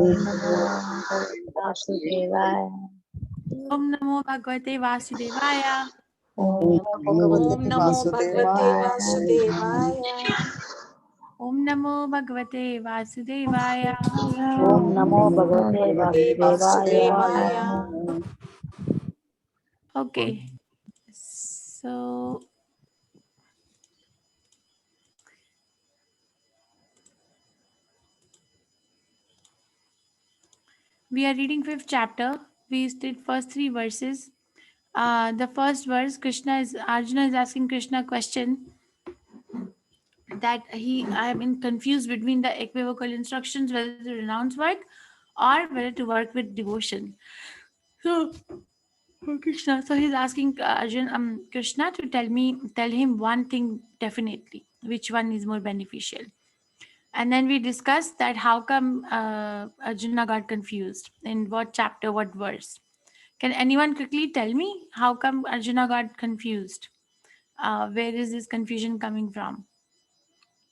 Om Namo Bhagavate Vasudevaya. Om Namo Bhagavate Vasudevaya. Om Namo Bhagavate Vasudevaya. Om Namo Bhagavate Vasudevaya. Okay, so we are reading 5th chapter. We did first 3 verses. The first verse, Arjuna is asking Krishna a question that I have been confused between the equivocal instructions whether to renounce work or whether to work with devotion. So Krishna, so he's asking Krishna to tell him one thing definitely, which one is more beneficial. And then we discussed that how come Arjuna got confused, in what chapter, what verse. Can anyone quickly tell me how come Arjuna got confused? Where is this confusion coming from?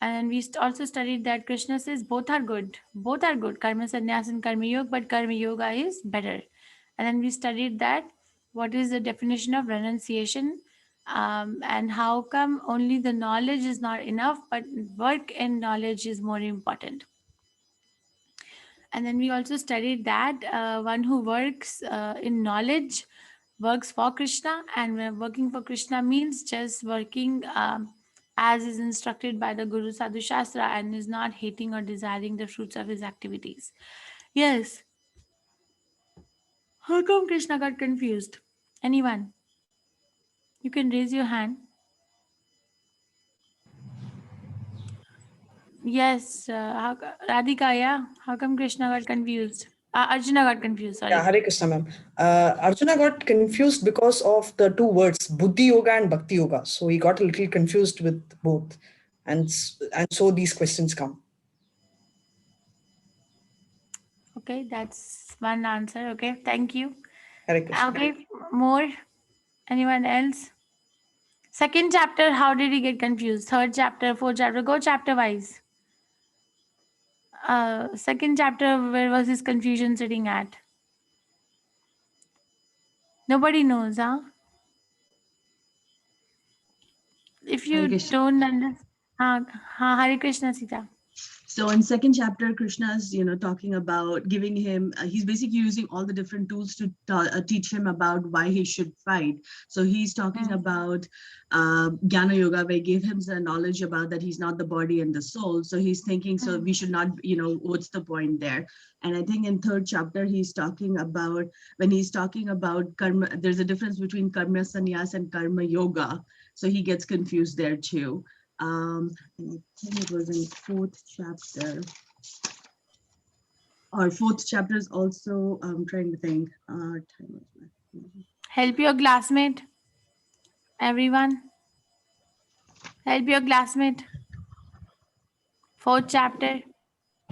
And we also studied that Krishna says both are good. Both are good, karma sannyas and karma yoga, but karma yoga is better. And then we studied that what is the definition of renunciation, and how come only the knowledge is not enough, but work and knowledge is more important. And then we also studied that one who works in knowledge works for Krishna, and working for Krishna means just working as is instructed by the Guru Sadhu Shastra, and is not hating or desiring the fruits of his activities. Yes. How come Krishna got confused? Anyone? You can raise your hand. Yes, Radhika, yeah. How come Krishna got confused? Arjuna got confused, sorry. Yeah, Hare Krishna, ma'am. Arjuna got confused because of the two words, Buddhi Yoga and Bhakti Yoga. So he got a little confused with both. And so these questions come. Okay, that's one answer. Okay, thank you. Hare Krishna. Okay, more? Anyone else? Second chapter, how did he get confused? Third chapter, fourth chapter, go chapter wise. Second chapter, where was his confusion sitting at? Nobody knows, huh? If you don't understand, Hare Krishna, Sita. So in second chapter, Krishna's, talking about giving him, he's basically using all the different tools to teach him about why he should fight. So he's talking about Jnana Yoga, where he gave him the knowledge about that he's not the body and the soul. So he's thinking, so we should not, what's the point there? And I think in third chapter, he's talking about, when he's talking about karma, there's a difference between karma sannyas and karma yoga. So he gets confused there too. And I think it was in fourth chapter. Or fourth chapter is also, I'm trying to think. Help your classmate. Everyone. Help your classmate. Fourth chapter.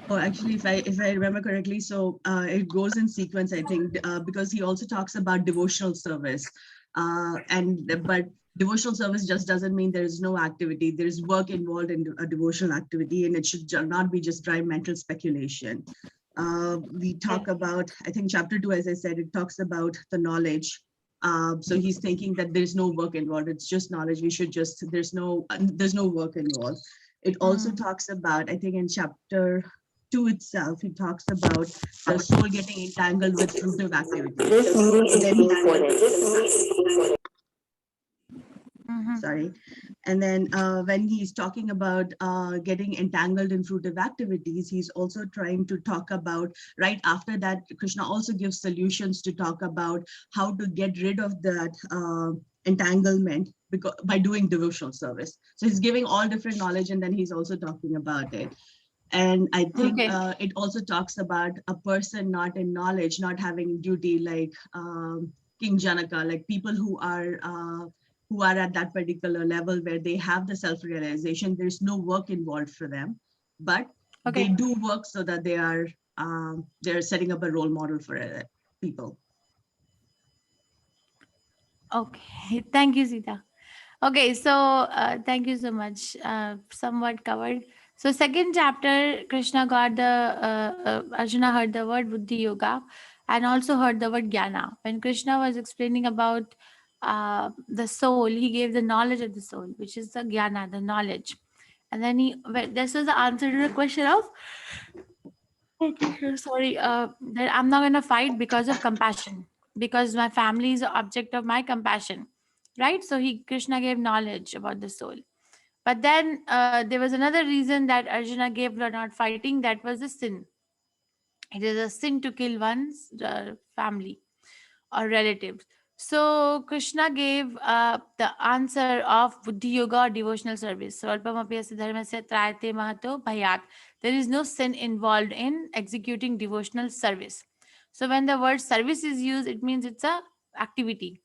Oh, actually, if I remember correctly, so it goes in sequence, I think, because he also talks about devotional service. But devotional service just doesn't mean there is no activity. There is work involved in a devotional activity, and it should not be just dry mental speculation. We talk about, I think chapter 2, as I said, it talks about the knowledge. So he's thinking that there's no work involved. It's just knowledge. We should just, there's no work involved. It also talks about, I think in chapter 2 itself, he talks about the soul getting entangled with fruitive activities. Sorry. And then when he's talking about getting entangled in fruitive activities, he's also trying to talk about, right after that, Krishna also gives solutions to talk about how to get rid of that entanglement by doing devotional service. So he's giving all different knowledge, and then he's also talking about it. And I think it also talks about a person not in knowledge, not having duty, like King Janaka, like people who are at that particular level where they have the self-realization. There's no work involved for them, but they do work so that they're setting up a role model for people. Okay, thank you, Sita. Okay, so thank you so much. Somewhat covered. So second chapter, Krishna got Arjuna heard the word Buddhi Yoga and also heard the word Jnana. When Krishna was explaining about the soul, he gave the knowledge of the soul, which is the Jnana, the knowledge. And then this was the answer to the question of, sorry, that I'm not going to fight because of compassion, because my family is the object of my compassion, right? So Krishna gave knowledge about the soul. But then there was another reason that Arjuna gave for not fighting. That was the sin. It is a sin to kill one's family or relatives. So Krishna gave the answer of Buddhi Yoga or devotional service. Swalpamapi asya dharmasya trayate mahato bhayat. There is no sin involved in executing devotional service. So when the word service is used, it means it's a activity.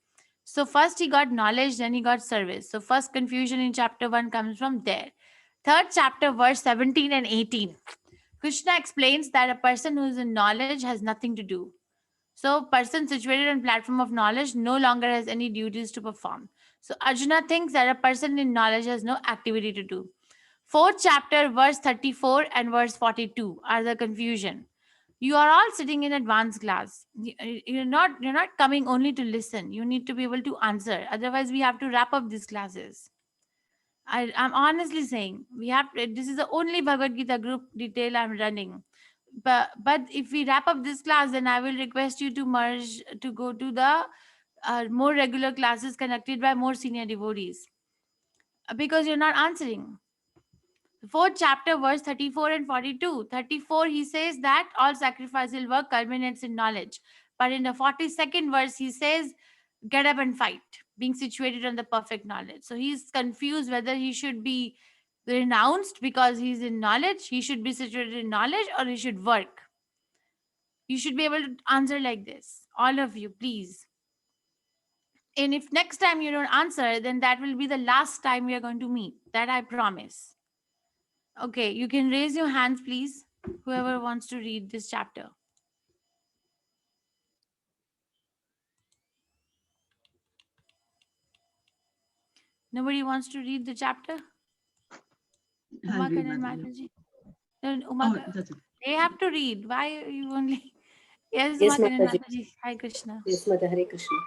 So first he got knowledge, then he got service. So first confusion in chapter 1 comes from there. Third chapter, verse 17 and 18. Krishna explains that a person who is in knowledge has nothing to do. So person situated on platform of knowledge no longer has any duties to perform. So Arjuna thinks that a person in knowledge has no activity to do. Fourth chapter, verse 34 and verse 42 are the confusion. You are all sitting in advanced class. You're not coming only to listen. You need to be able to answer. Otherwise, we have to wrap up these classes. I'm honestly saying we have this is the only Bhagavad Gita group detail I'm running. But if we wrap up this class, then I will request you to merge to go to the more regular classes conducted by more senior devotees, because you're not answering. Fourth chapter, verse 34 and 42. 34, he says that all sacrificial work culminates in knowledge. But in the 42nd verse, he says, get up and fight, being situated on the perfect knowledge. So he's confused whether he should be renounced because he's in knowledge, he should be situated in knowledge, or he should work. You should be able to answer like this. All of you, please. And if next time you don't answer, then that will be the last time we are going to meet. That I promise. Okay, you can raise your hands, please. Whoever wants to read this chapter. Nobody wants to read the chapter? I'll Uma read, Kanan Mataji. Mataji. No, Uma, Oh, that's it. they have to read. Why are you only? Yes, Yes, Uma Kanan Mataji. Mataji. Hi, Krishna. Yes, Mata Hare Krishna.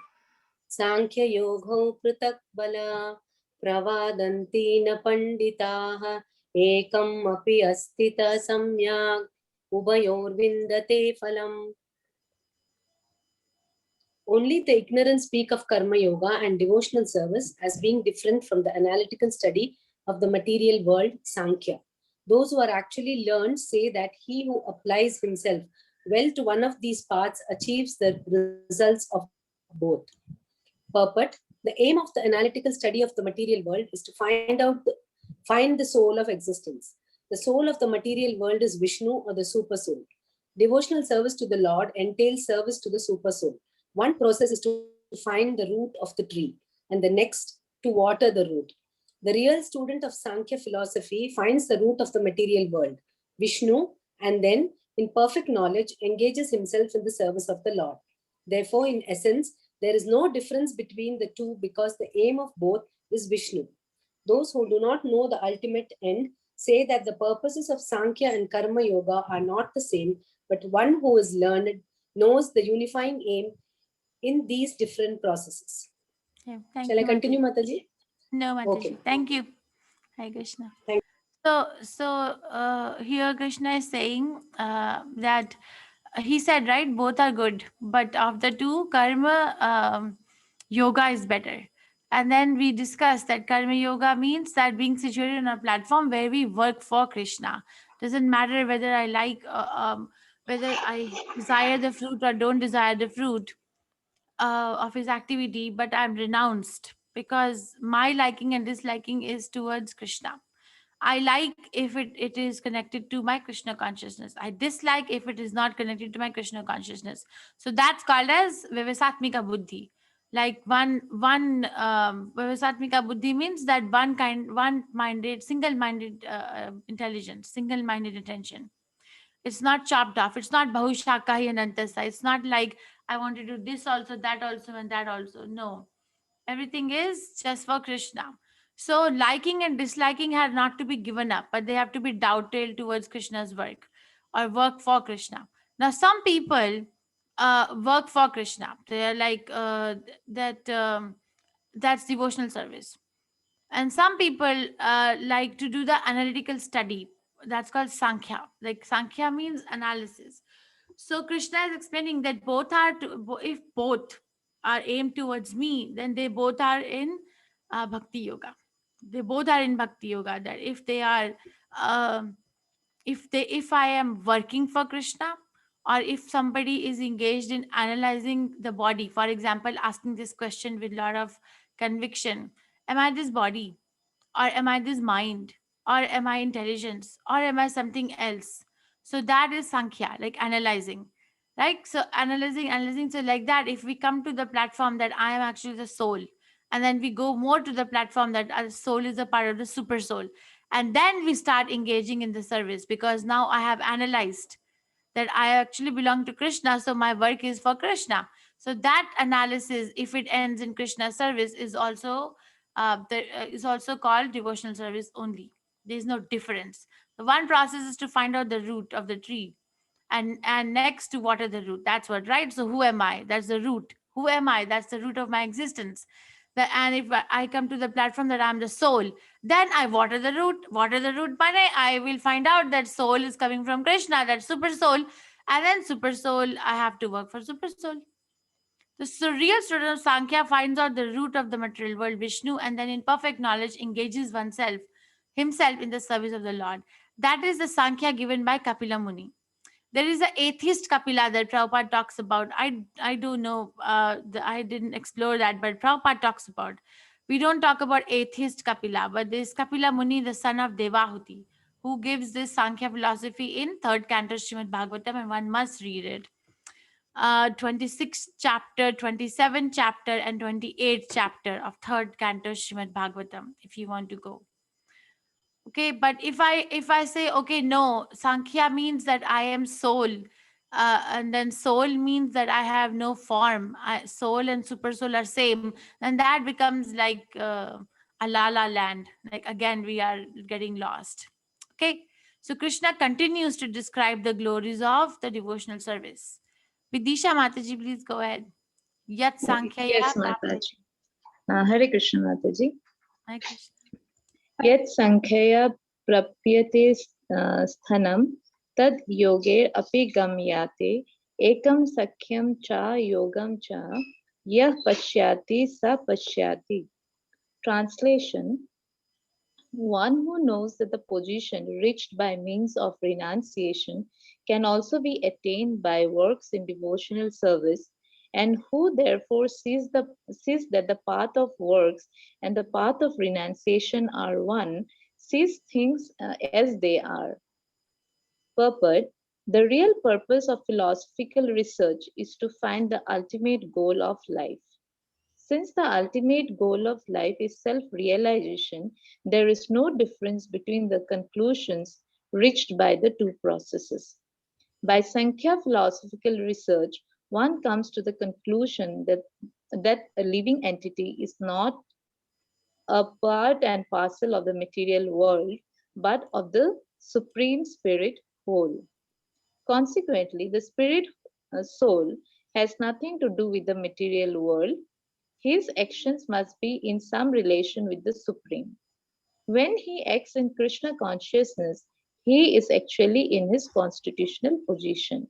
Sankhya-yogo पृथक् प्रवादन्ति न पण्डिताः एकम् अपि अस्थित सम्यक् उभयोर्विन्दते फलम्. Only the ignorant speak of karma yoga and devotional service as being different from the analytical study of the material world, Sankhya. Those who are actually learned say that he who applies himself well to one of these paths achieves the results of both. Purport: the aim of the analytical study of the material world is to find the soul of existence. The soul of the material world is Vishnu, or the super soul. Devotional service to the Lord entails service to the super soul. One process is to find the root of the tree, and the next to water the root. The real student of Sankhya philosophy finds the root of the material world, Vishnu, and then, in perfect knowledge, engages himself in the service of the Lord. Therefore, in essence, there is no difference between the two because the aim of both is Vishnu. Those who do not know the ultimate end say that the purposes of Sankhya and Karma Yoga are not the same, but one who is learned knows the unifying aim in these different processes. Yeah, thank Shall you, I continue, Mataji. Mataji? No, Mataji. Okay. Thank you. Hi, Krishna. Thank So here Krishna is saying that he said, right, both are good, but of the two, karma yoga is better. And then we discussed that karma yoga means that being situated on a platform where we work for Krishna. Doesn't matter whether I like, whether I desire the fruit or don't desire the fruit of his activity, but I'm renounced because my liking and disliking is towards Krishna. I like if it is connected to my Krishna consciousness. I dislike if it is not connected to my Krishna consciousness. So that's called as Vivasatmika Buddhi. Like Vivasatmika Buddhi means that one-minded, single-minded intelligence, single-minded attention. It's not chopped off. It's not Bahushakahi and Antasa. It's not like I want to do this also, that also, and that also. No. Everything is just for Krishna. So liking and disliking have not to be given up, but they have to be doubted towards Krishna's work or work for Krishna. Now, some people work for Krishna. They are like that. That's devotional service. And some people like to do the analytical study. That's called Sankhya. Like Sankhya means analysis. So Krishna is explaining that both are if both are aimed towards me, then they both are in bhakti yoga. They both are in bhakti yoga. That if they are um if I am working for Krishna, or if somebody is engaged in analyzing the body, for example, asking this question with a lot of conviction, am I this body, or am I this mind, or am I intelligence, or am I something else? So that is Sankhya, like analyzing, right? So analyzing. So like that, if we come to the platform that I am actually the soul, and then we go more to the platform that our soul is a part of the super soul, and then we start engaging in the service, because now I have analyzed that I actually belong to Krishna, so my work is for Krishna. So that analysis, if it ends in Krishna service, is also called devotional service only. There is no difference. The one process is to find out the root of the tree, and next to water the root. That's what, right? So who am I? That's the root. Who am I? That's the root of my existence. And if I come to the platform that I'm the soul, then I water the root. Water the root, by I will find out that soul is coming from Krishna, that super soul, and then super soul, I have to work for super soul. The real student of Sankhya finds out the root of the material world, Vishnu, and then in perfect knowledge engages himself in the service of the Lord. That is the Sankhya given by Kapila Muni. There is an atheist Kapila that Prabhupada talks about. I don't know, I didn't explore that, but Prabhupada talks about. We don't talk about atheist Kapila, but this Kapila Muni, the son of Devahuti, who gives this Sankhya philosophy in third canto Srimad Bhagavatam, and one must read it. 26th chapter, 27th chapter, and 28th chapter of third canto Srimad Bhagavatam, if you want to go. Okay, but if I say, okay, no, Sankhya means that I am soul, and then soul means that I have no form. Soul and super soul are same, then that becomes like a la la land. Like again, we are getting lost. Okay, so Krishna continues to describe the glories of the devotional service. Vidisha Mataji, please go ahead. Yat Sankhya Yes, Mataji. Hare Krishna, Mataji. Hare Krishna. Yet Sankhya prapyate sthanam tad yoge api gamyate ekam sakhyam cha yogam cha yah pashyati sa pashyati. Translation: one who knows that the position reached by means of renunciation can also be attained by works in devotional service, and who therefore sees that the path of works and the path of renunciation are one, sees things as they are. Purport: the real purpose of philosophical research is to find the ultimate goal of life. Since the ultimate goal of life is self-realization, there is no difference between the conclusions reached by the two processes. By Sankhya philosophical research, one comes to the conclusion that a living entity is not a part and parcel of the material world, but of the Supreme Spirit whole. Consequently, the spirit soul has nothing to do with the material world. His actions must be in some relation with the Supreme. When he acts in Krishna consciousness, he is actually in his constitutional position.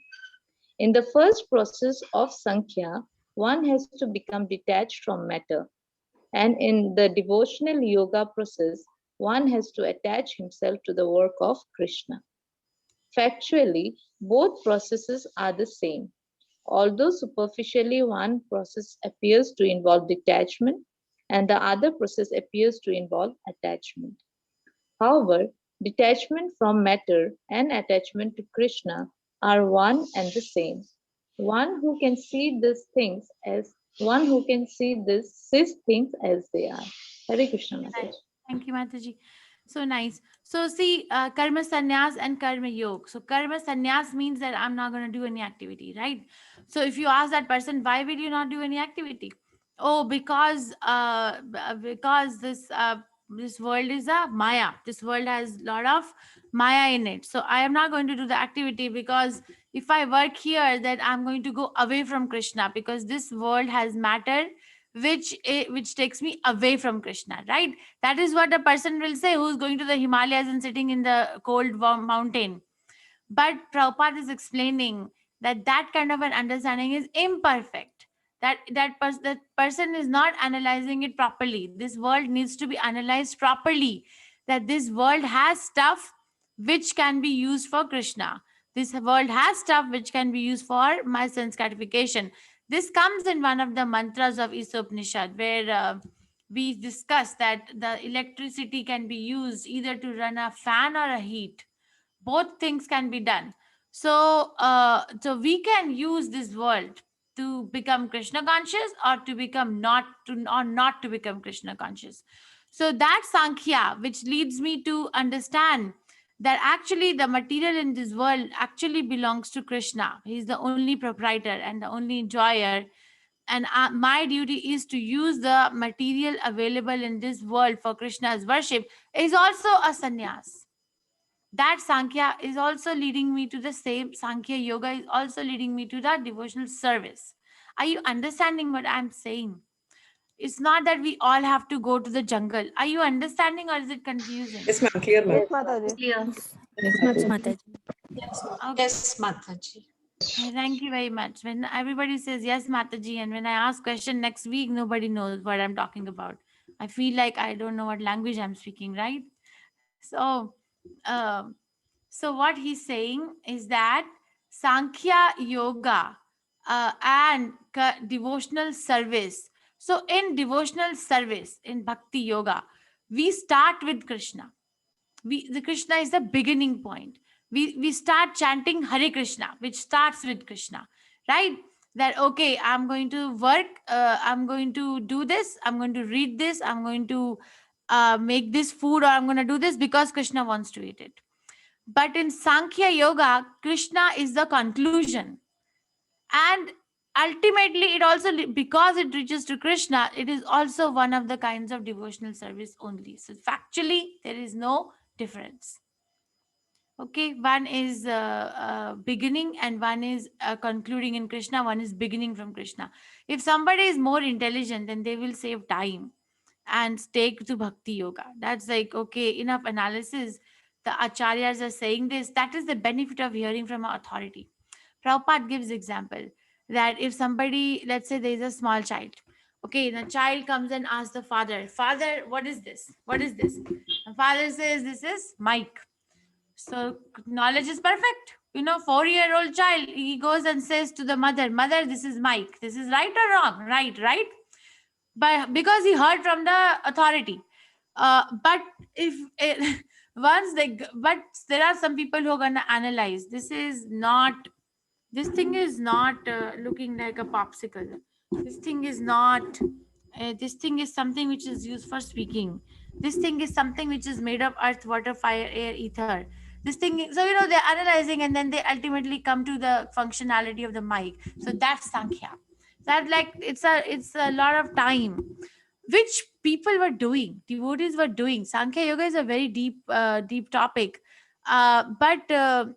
In the first process of Sankhya, one has to become detached from matter. And in the devotional yoga process, one has to attach himself to the work of Krishna. Factually, both processes are the same. Although superficially one process appears to involve detachment and the other process appears to involve attachment. However, detachment from matter and attachment to Krishna are one and the same. One who can see these things as sees things as they are. Hare Krishna, Mataji. Thank you, Mataji. So nice. So see, karma sannyas and karma yoga. So karma sannyas means that I'm not going to do any activity, right? So if you ask that person, why will you not do any activity? Oh, because this this world is a Maya. This world has a lot of Maya in it. So I am not going to do the activity, because if I work here, then I'm going to go away from Krishna, because this world has matter which takes me away from Krishna, right? That is what a person will say who's going to the Himalayas and sitting in the cold warm mountain. But Prabhupada is explaining that that kind of an understanding is imperfect. That person is not analyzing it properly. This world needs to be analyzed properly. That this world has stuff which can be used for Krishna. This world has stuff which can be used for my sense gratification. This comes in one of the mantras of Isopnishad, where we discuss that the electricity can be used either to run a fan or a heat. Both things can be done. So we can use this world to become Krishna conscious, or to become not to become Krishna conscious. So that Sankhya, which leads me to understand that actually the material in this world actually belongs to Krishna. He's the only proprietor and the only enjoyer, and my duty is to use the material available in this world for Krishna's worship, is also a sannyas. That Sankhya is also leading me to the same. Sankhya yoga is also leading me to the devotional service. Are you understanding what I'm saying? It's not that we all have to go to the jungle. Are you understanding, or is it confusing? Yes, ma'am. Clear, ma'am. Yes, Okay. Yes, Mataji. Thank you very much. When everybody says yes, Mataji, and when I ask question next week, nobody knows what I'm talking about. I feel like I don't know what language I'm speaking, right? So, um, so what he's saying is that Sankhya yoga and devotional service. So in devotional service, in bhakti yoga, we start with Krishna. The Krishna is the beginning point. We start chanting Hare Krishna, which starts with Krishna, right? That okay, I'm going to work, I'm going to do this, I'm going to read this, I'm going to make this food, or I'm going to do this because Krishna wants to eat it. But in Sankhya Yoga, Krishna is the conclusion. And ultimately, it also, because it reaches to Krishna, it is also one of the kinds of devotional service only. So factually, there is no difference. Okay, one is beginning and one is concluding in Krishna, one is beginning from Krishna. If somebody is more intelligent, then they will save time and take to bhakti yoga. That's like, okay, enough analysis. The acharyas are saying this. That is the benefit of hearing from an authority. Prabhupada gives example that if somebody, let's say there is a small child. Okay, the child comes and asks the father, "Father, what is this? What is this?" The father says, "This is mic." So knowledge is perfect. 4-year-old child, he goes and says to the mother, "Mother, this is mic. This is right or wrong?" Right. But because he heard from the authority. But if it, but there are some people who are going to analyze. This thing is not looking like a popsicle. This thing is not. This thing is something which is used for speaking. This thing is something which is made of earth, water, fire, air, ether. This thing, so they're analyzing, and then they ultimately come to the functionality of the mic. So that's Sankhya. That, like, it's a lot of time which people were doing, devotees were doing. Sankhya yoga is a very deep topic, but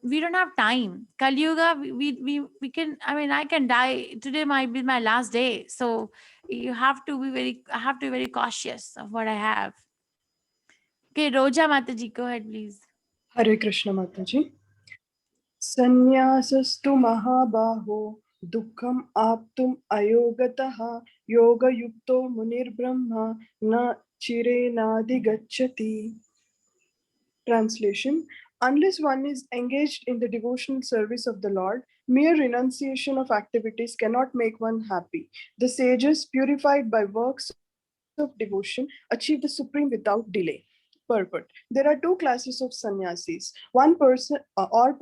we don't have time. Kali Yuga, we can, I can die today, might be my last day, so I have to be very cautious of what I have. Okay, Roja Mataji, go ahead, please. Hare Krishna Mataji. Sannyasasthu mahabaho dukkam aptum ayogataha yoga yukto munir brahma na chirenadi gacchati. Translation: unless one is engaged in the devotional service of the Lord, mere renunciation of activities cannot make one happy. The sages, purified by works of devotion, achieve the supreme without delay. Purport: there are two classes of sannyasis. One person or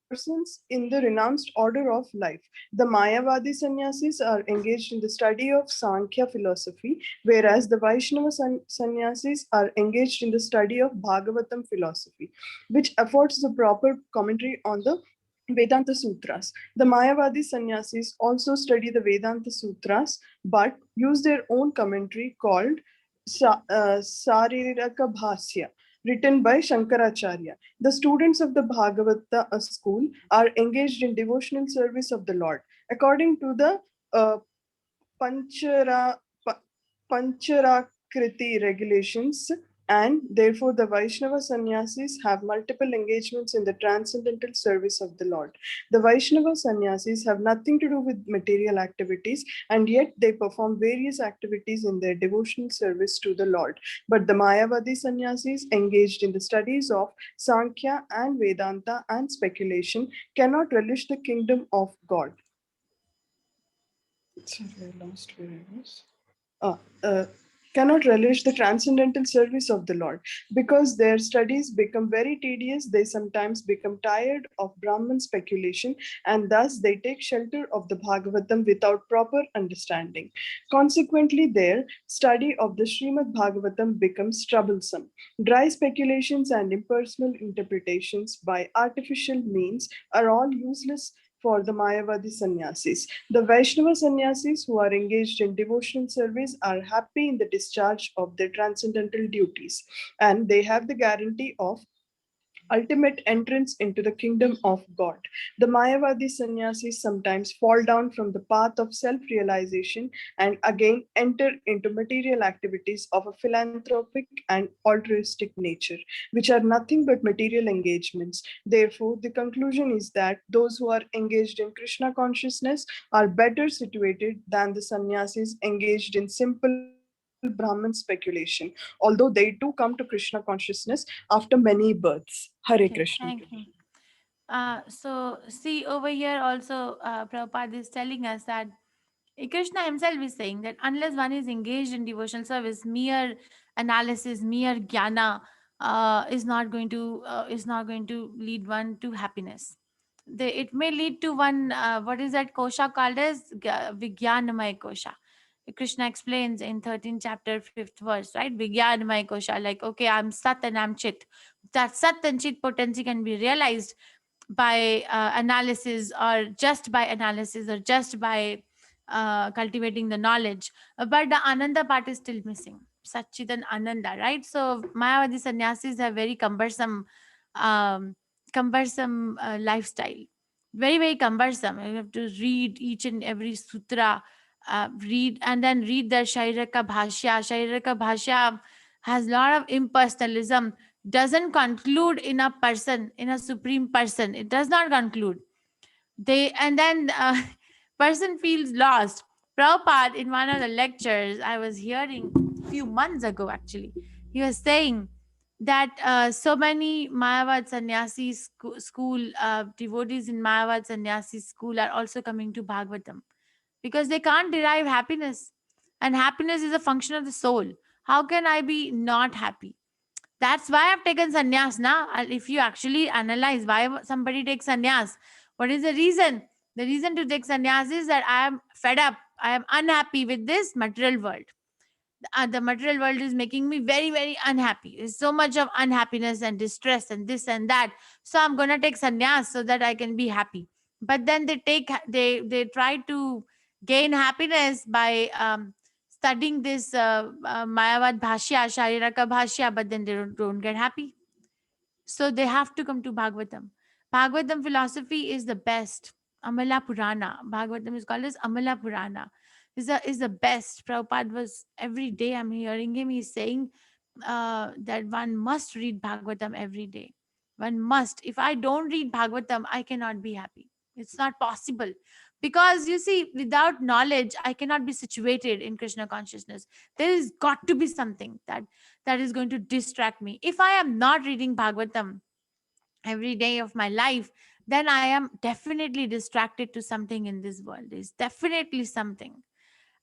persons in the renounced order of life. The Mayavadi sannyasis are engaged in the study of Sankhya philosophy, whereas the Vaishnava sannyasis are engaged in the study of Bhagavatam philosophy, which affords the proper commentary on the Vedanta Sutras. The Mayavadi sannyasis also study the Vedanta Sutras, but use their own commentary called Sariraka Bhasya, written by Shankaracharya. The students of the Bhagavata school are engaged in devotional service of the Lord. According to the uh, Panchara, Pa- Pancharakriti regulations, and therefore the Vaishnava sannyasis have multiple engagements in the transcendental service of the Lord. The Vaishnava sannyasis have nothing to do with material activities, and yet they perform various activities in their devotional service to the Lord. But the Mayavadi sannyasis, engaged in the studies of Sankhya and Vedanta and speculation, cannot relish the kingdom of God. Sorry, I lost where I was. Uh, uh, cannot relish the transcendental service of the Lord. Because their studies become very tedious, they sometimes become tired of Brahman speculation, and thus they take shelter of the Bhagavatam without proper understanding. Consequently, their study of the Srimad Bhagavatam becomes troublesome. Dry speculations and impersonal interpretations by artificial means are all useless for the Mayavadi sannyasis. The Vaishnava sannyasis who are engaged in devotional service are happy in the discharge of their transcendental duties, and they have the guarantee of ultimate entrance into the kingdom of God. The Mayavadi sannyasis sometimes fall down from the path of self realization and again enter into material activities of a philanthropic and altruistic nature, which are nothing but material engagements. Therefore, the conclusion is that those who are engaged in Krishna consciousness are better situated than the sannyasis engaged in simple Brahman speculation, although they too come to Krishna consciousness after many births. Hare Okay, Krishna. thank you. So see over here also, Prabhupada is telling us that Krishna himself is saying that unless one is engaged in devotional service, mere analysis, mere jnana is not going to lead one to happiness. It may lead to one, what is that kosha called as Vijnanamaya kosha. Krishna explains in 13th chapter 5th verse, right? Vijnanamaya kosha, like okay, I'm Sat and I'm Chit. That Sat and Chit potency can be realized by analysis, or just by analysis, or just by cultivating the knowledge. But the Ananda part is still missing. Satchit and Ananda, right? So Mayavadi sannyasis have very um, cumbersome lifestyle. Very, very cumbersome. You have to read each and every sutra, read and then read the Shairaka Bhashya. Shairaka Bhashya has a lot of impersonalism, doesn't conclude in a person, in a supreme person. It does not conclude. They and then person feels lost. Prabhupada, in one of the lectures I was hearing a few months ago, actually, he was saying that so many Mayavad sannyasi school devotees in Mayavad sannyasi school are also coming to Bhagavatam because they can't derive happiness, and happiness is a function of the soul. How can I be not happy? That's why I've taken sannyas now. If you actually analyze why somebody takes sannyas, what is the reason? The reason to take sannyas is that I am fed up. I am unhappy with this material world. The material world is making me very, very unhappy. There's so much of unhappiness and distress and this and that. So I'm gonna take sannyas so that I can be happy. But then they try to gain happiness by studying this Mayavad Bhashya, Shariraka Bhashya, but then they don't get happy. So they have to come to Bhagavatam. Bhagavatam philosophy is the best. Amala Purana. Bhagavatam is called as Amala Purana. Is the best. Prabhupada was every day I'm hearing him. He's saying that one must read Bhagavatam every day. One must. If I don't read Bhagavatam, I cannot be happy. It's not possible. Because you see, without knowledge, I cannot be situated in Krishna consciousness. There is got to be something that is going to distract me. If I am not reading Bhagavatam every day of my life, then I am definitely distracted to something in this world. There's definitely something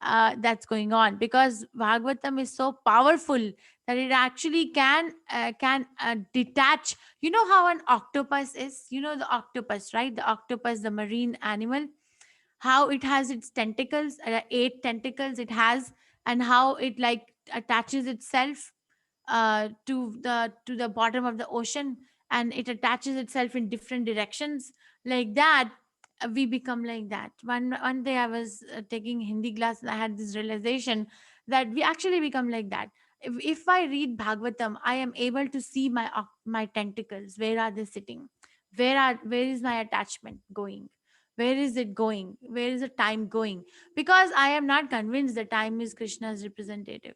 that's going on, because Bhagavatam is so powerful that it actually can detach. You know how an octopus is? You know the octopus, right? The octopus, the marine animal, how it has its tentacles, 8 tentacles it has, and how it like attaches itself to the bottom of the ocean, and it attaches itself in different directions. Like that, we become like that. One day I was taking Hindi class, and I had this realization that we actually become like that. If I read Bhagavatam, I am able to see my tentacles. Where are they sitting? Where is my attachment going? Where is it going? Where is the time going? Because I am not convinced that time is Krishna's representative.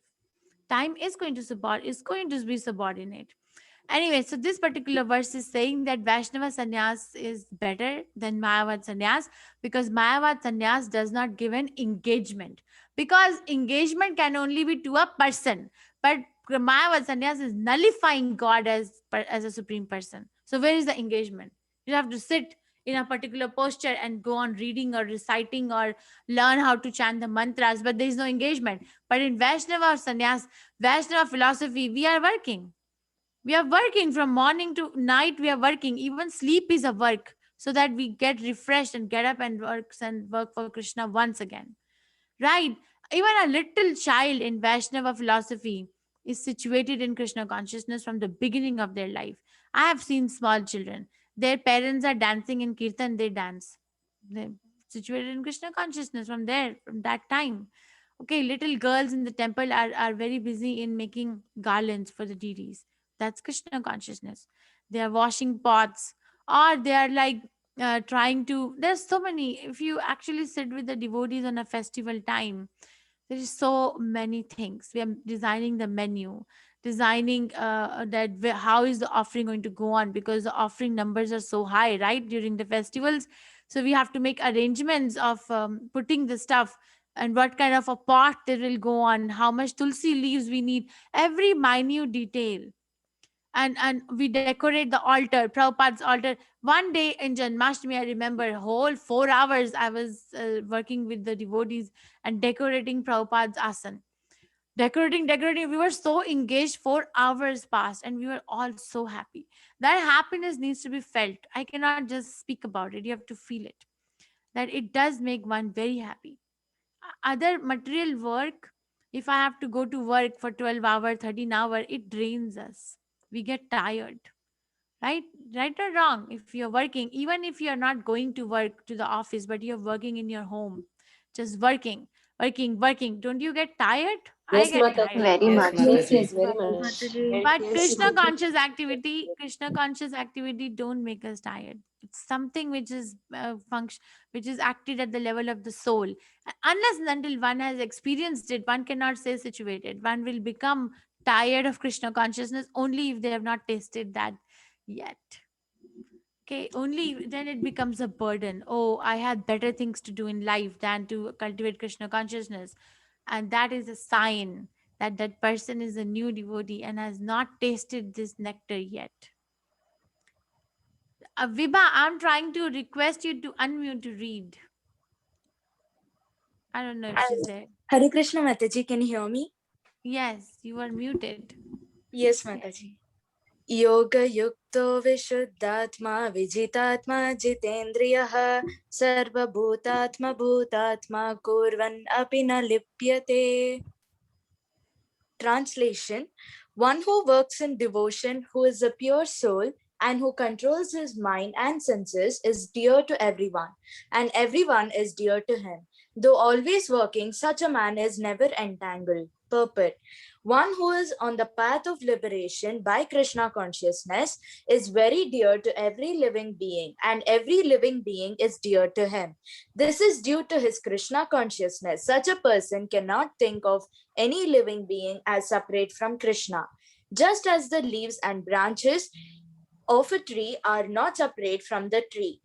Time is going to be subordinate. Anyway, so this particular verse is saying that Vaishnava sannyas is better than Mayavad sannyas, because Mayavad sannyas does not give an engagement. Because engagement can only be to a person, but Mayavad sannyas is nullifying God as a supreme person. So where is the engagement? You have to sit in a particular posture and go on reading or reciting or learn how to chant the mantras, but there is no engagement. But in Vaishnava sannyas, Vaishnava philosophy, we are working from morning to night. We are working. Even sleep is a work, so that we get refreshed and get up and work for Krishna once again. Right? Even a little child in Vaishnava philosophy is situated in Krishna consciousness from the beginning of their life. I have seen small children. Their parents are dancing in kirtan, they dance. They're situated in Krishna consciousness from there, from that time. Okay, little girls in the temple are very busy in making garlands for the deities. That's Krishna consciousness. They are washing pots, or they are like trying to. There's so many. If you actually sit with the devotees on a festival time, there is so many things. We are designing the menu, designing how is the offering going to go on, because the offering numbers are so high, right, during the festivals. So we have to make arrangements of putting the stuff, and what kind of a pot that will go on, how much tulsi leaves we need, every minute detail. And we decorate the altar, Prabhupada's altar. One day in Janmashtami, I remember whole 4 hours I was working with the devotees and decorating Prabhupada's asan. Decorating. We were so engaged. 4 hours passed, and we were all so happy. That happiness needs to be felt. I cannot just speak about it. You have to feel it. That it does make one very happy. Other material work, if I have to go to work for 12 hours, 13 hours, it drains us. We get tired, right? Right or wrong? If you're working, even if you're not going to work to the office, but you're working in your home, just working, don't you get tired? I Yes, get Mata. tired. Very Yes, much. Yes, Mataji. yes, very much. But Yes. Krishna conscious activity don't make us tired. It's something which is function, which is acted at the level of the soul. Unless and until one has experienced it, one cannot say situated. One will become tired of Krishna consciousness only if they have not tasted that yet. Okay, only then it becomes a burden. Oh, I had better things to do in life than to cultivate Krishna consciousness. And that is a sign that that person is a new devotee and has not tasted this nectar yet. Vibha, I'm trying to request you to unmute to read. I don't know if she's there. Hare Krishna Mataji, can you hear me? Yes, you are muted. Yes, Mataji. Yoga yukto vishuddhatma vijitatma jitendriyah sarva bhutatma kurvan api na lipyate. Translation: one who works in devotion, who is a pure soul, and who controls his mind and senses is dear to everyone, and everyone is dear to him. Though always working, such a man is never entangled. Purport: one who is on the path of liberation by Krishna consciousness is very dear to every living being, and every living being is dear to him. This is due to his Krishna consciousness. Such a person cannot think of any living being as separate from Krishna. Just as the leaves and branches of a tree are not separate from the tree,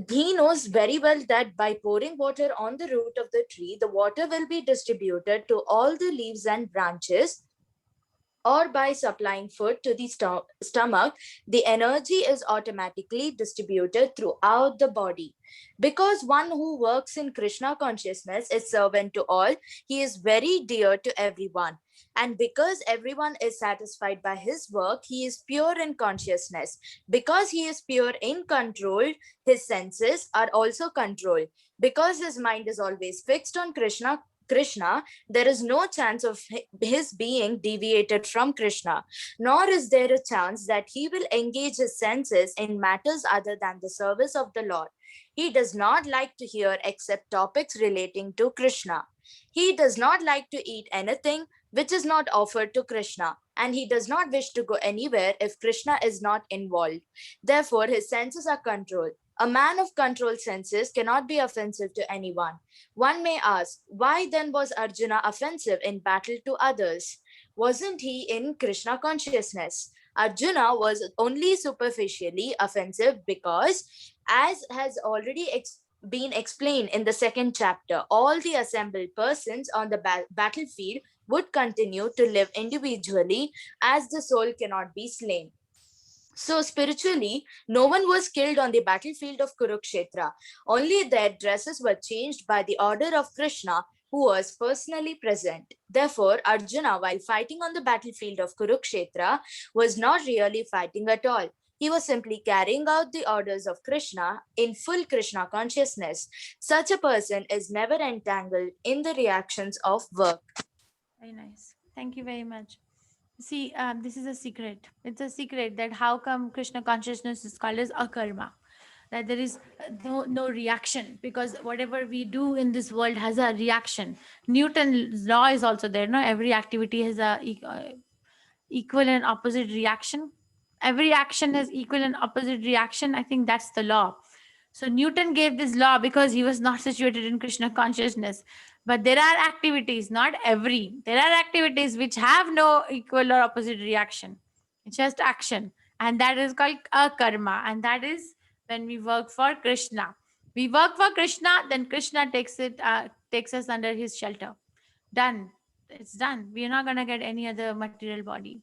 he knows very well that by pouring water on the root of the tree, the water will be distributed to all the leaves and branches, or by supplying food to the stomach, the energy is automatically distributed throughout the body. Because one who works in Krishna consciousness is servant to all, he is very dear to everyone. And because everyone is satisfied by his work, he is pure in consciousness. Because he is pure in control, his senses are also controlled. Because his mind is always fixed on Krishna, there is no chance of his being deviated from Krishna, nor is there a chance that he will engage his senses in matters other than the service of the Lord. He does not like to hear except topics relating to Krishna. He does not like to eat anything which is not offered to Krishna, and he does not wish to go anywhere if Krishna is not involved. Therefore, his senses are controlled. A man of controlled senses cannot be offensive to anyone. One may ask, why then was Arjuna offensive in battle to others? Wasn't he in Krishna consciousness? Arjuna was only superficially offensive because, as has already been explained in the second chapter, all the assembled persons on the battlefield would continue to live individually as the soul cannot be slain. So, spiritually, no one was killed on the battlefield of Kurukshetra. Only their dresses were changed by the order of Krishna, who was personally present. Therefore, Arjuna, while fighting on the battlefield of Kurukshetra, was not really fighting at all. He was simply carrying out the orders of Krishna in full Krishna consciousness. Such a person is never entangled in the reactions of work. Very nice. Thank you very much. See, this is a secret. It's a secret that how come Krishna consciousness is called as akarma, that there is no reaction, because whatever we do in this world has a reaction. Newton's law is also there. No, every activity has a equal and opposite reaction. Every action has equal and opposite reaction. I think that's the law. So Newton gave this law because he was not situated in Krishna consciousness. But there are activities, not every. There are activities which have no equal or opposite reaction. It's just action. And that is called a karma. And that is when we work for Krishna. We work for Krishna, then Krishna takes us under his shelter. Done. It's done. We are not going to get any other material body.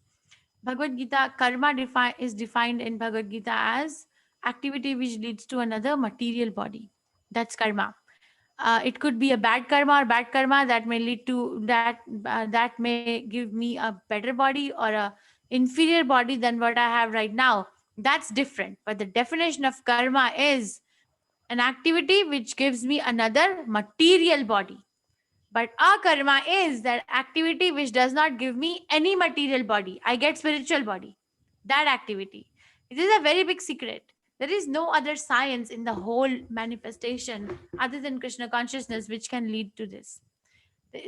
Bhagavad Gita, karma is defined in Bhagavad Gita as activity which leads to another material body. That's karma. It could be a bad karma or bad karma that may lead to that may give me a better body or a inferior body than what I have right now. That's different. But the definition of karma is an activity which gives me another material body. But akarma is that activity which does not give me any material body. I get spiritual body. That activity. It is a very big secret. There is no other science in the whole manifestation other than Krishna consciousness which can lead to this.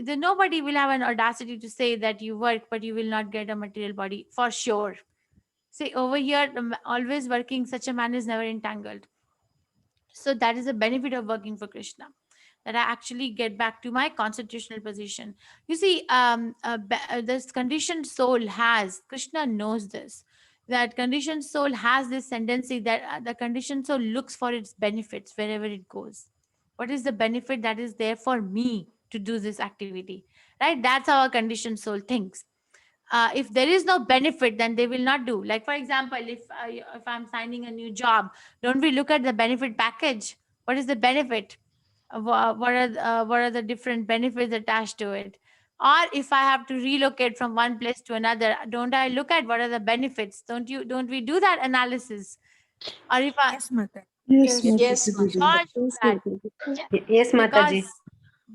Nobody will have an audacity to say that you work but you will not get a material body for sure. See, over here, always working, such a man is never entangled. So that is the benefit of working for Krishna, that I actually get back to my constitutional position. You see, this conditioned soul has, Krishna knows this, that conditioned soul has this tendency that the conditioned soul looks for its benefits wherever it goes. What is the benefit that is there for me to do this activity? Right? That's how a conditioned soul thinks. If there is no benefit, then they will not do. Like, for example, if I'm signing a new job, don't we look at the benefit package? What is the benefit? What are the different benefits attached to it? Or if I have to relocate from one place to another, don't I look at what are the benefits? Don't we do that analysis? Or if I Yes, Mata. Yes, Yes, Mataji. we all do that, Yes, Mataji. because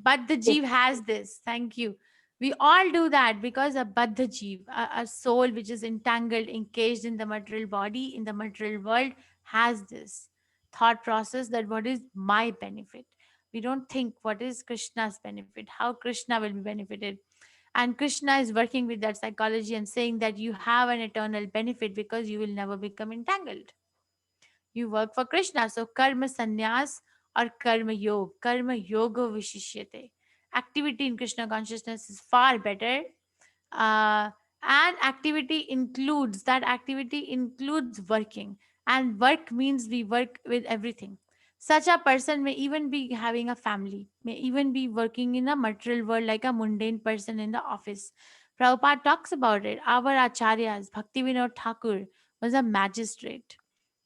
Baddha Jeev has this. Thank you. We all do that because a Baddha Jeev, a soul which is entangled, encaged in the material body, in the material world, has this thought process that what is my benefit? We don't think what is Krishna's benefit, how Krishna will be benefited. And Krishna is working with that psychology and saying that you have an eternal benefit because you will never become entangled. You work for Krishna. So karma sannyas or karma yoga vishishyate. Activity in Krishna consciousness is far better. And activity includes working. And work means we work with everything. Such a person may even be having a family, may even be working in a material world like a mundane person in the office. Prabhupada talks about it. Our acharyas, Bhaktivinoda Thakur, was a magistrate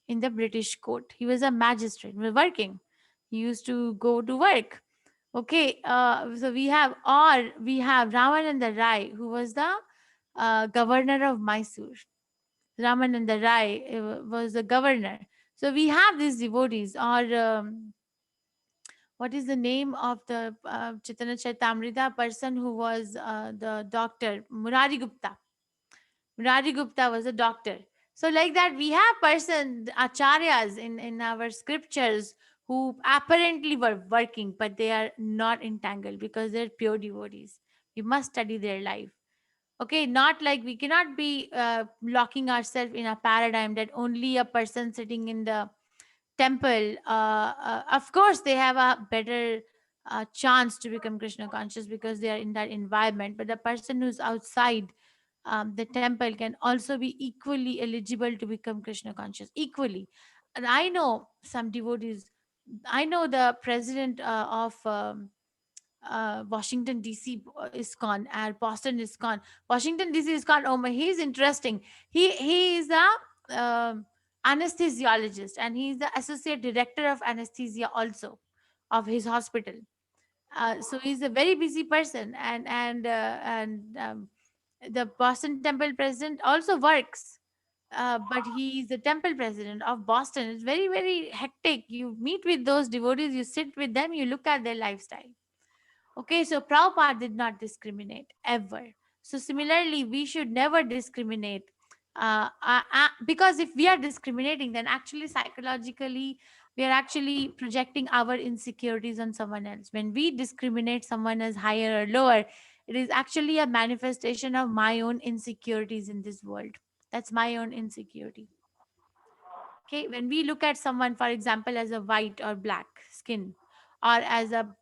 in the British court. He was a magistrate, working. He used to go to work. Okay, so we have Ramananda Rai, who was the governor of Mysore. Ramananda Rai was the governor. So we have these devotees, or what is the name of the Chaitanya Charitamrita person who was the doctor? Murari Gupta. Murari Gupta was a doctor. So, like that, we have persons, acharyas in our scriptures who apparently were working, but they are not entangled because they're pure devotees. We must study their life. Okay, not like we cannot be locking ourselves in a paradigm that only a person sitting in the temple, of course, they have a better chance to become Krishna conscious because they are in that environment. But the person who's outside the temple can also be equally eligible to become Krishna conscious, equally. And I know some devotees. I know the president of Washington DC ISKCON and Boston ISKCON. Washington DC ISKCON. Oh my, he's interesting. He is a anesthesiologist, and he's the associate director of anesthesia also of his hospital. So he's a very busy person, and the Boston Temple president also works. But he is the temple president of Boston. It's very, very hectic. You meet with those devotees, you sit with them, you look at their lifestyle. Okay, so Prabhupada did not discriminate ever. So similarly, we should never discriminate. Because if we are discriminating, then actually psychologically, we are actually projecting our insecurities on someone else. When we discriminate someone as higher or lower, it is actually a manifestation of my own insecurities in this world. That's my own insecurity. Okay, when we look at someone, for example, as a white or black skin, or as a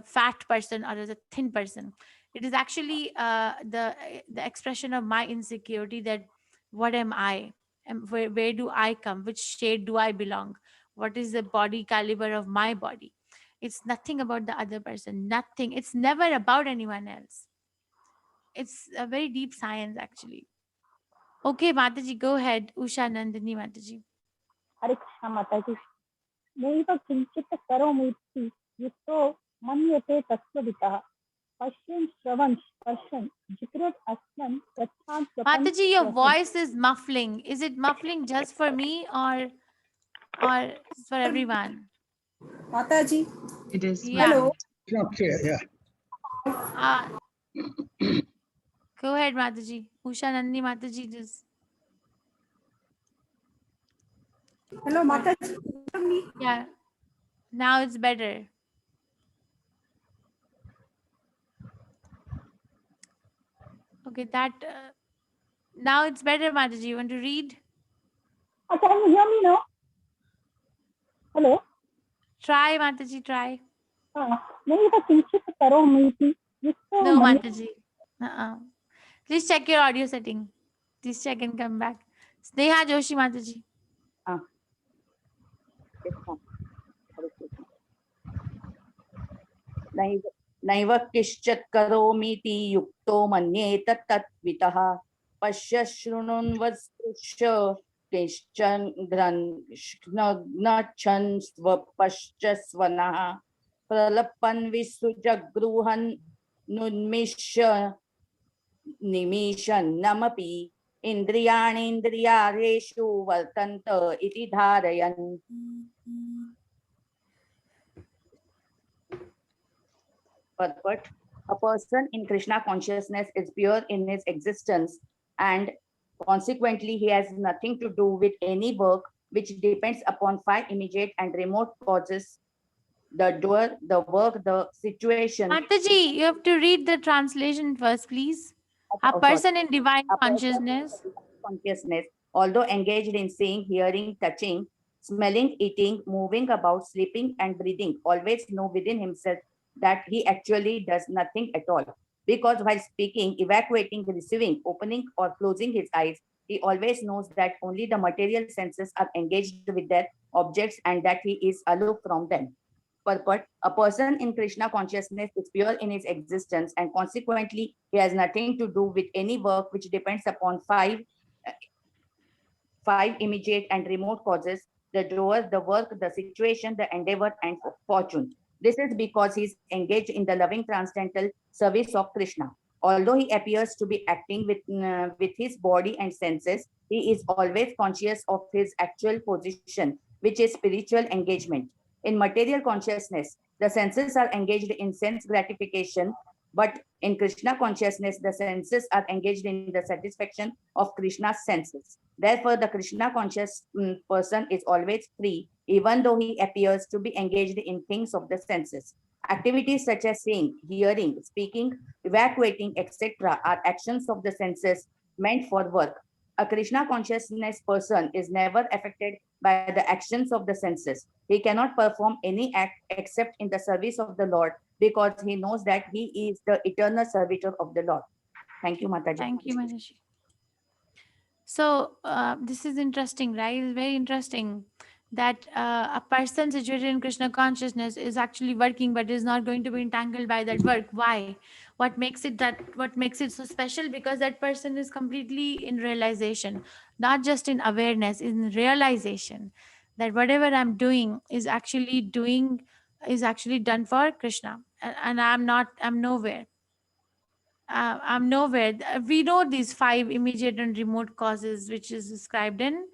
fat person or as a thin person, it is actually the expression of my insecurity, that what am I, and where do I come, which shade do I belong, what is the body caliber of my body. It's nothing about the other person, nothing. It's never about anyone else. It's a very deep science, actually. Okay, Mataji, go ahead. Usha Nandini Mataji. हरे कृष्ण माताजी नैव किंचित करोमीति युक्तो मन्यते तत्त्ववितः पश्यन् श्रवन् स्पर्शन् जिग्रत् अस्मन् गच्छान् स्वपन् Mataji, your स्वपन् voice is muffling. Is it muffling just for me or for everyone? Mataji, It is. Yeah. hello. It's not clear, yeah. Uh, go ahead, Mataji. Usha Nandini Mataji, just Hello, Mataji. yeah. Now it's better. Okay, that now it's better, Mataji. You want to read? Can you hear me now? Hello. Try, Mataji. Try. नैव किंचित करोमीति युक्तो No, मन्यते Mataji. Please check your audio setting. Please check and come back. Sneha Joshi Mataji. नैव किश्चित् करोमीति युक्तो मन्येत तत्त्वितः पश्य शृण्वन्स्पृश्य किश्चन गृह्णन् स्वपश्च स्वनः प्रलपन् विसृजगृहन् नुन्मिष्य निमिषन्नमपि इन्द्रियाणीन्द्रियार्थेषु वर्तन्त इति धारयन्. Purport: a person in Krishna consciousness is pure in his existence, and consequently he has nothing to do with any work which depends upon five immediate and remote causes: the doer, the work, the situation. Mataji, you have to read the translation first, please. A person in divine consciousness. Consciousness, although engaged in seeing, hearing, touching, smelling, eating, moving about, sleeping, and breathing, always know within himself that he actually does nothing at all. Because while speaking, evacuating, receiving, opening, or closing his eyes, he always knows that only the material senses are engaged with their objects and that he is aloof from them. Purport: a person in Krishna consciousness is pure in his existence, and consequently he has nothing to do with any work which depends upon five immediate and remote causes: the doer, the work, the situation, the endeavor, and fortune. This is because he is engaged in the loving transcendental service of Krishna. Although he appears to be acting with his body and senses, he is always conscious of his actual position, which is spiritual engagement. In material consciousness, the senses are engaged in sense gratification, but in Krishna consciousness, the senses are engaged in the satisfaction of Krishna's senses. Therefore, the Krishna conscious person is always free, even though he appears to be engaged in things of the senses. Activities such as seeing, hearing, speaking, evacuating, etc. are actions of the senses meant for work. A Krishna consciousness person is never affected by the actions of the senses. He cannot perform any act except in the service of the Lord because he knows that he is the eternal servitor of the Lord. Thank you, Mataji. Thank you, Mataji. So this is interesting, right? It's very interesting that a person situated in Krishna consciousness is actually working, but is not going to be entangled by that work. Why? What makes it so special? Because that person is completely in realization, not just in awareness, in realization that whatever I'm doing is actually done for Krishna, and I'm nowhere. I'm nowhere. We know these 5 immediate and remote causes, which is described in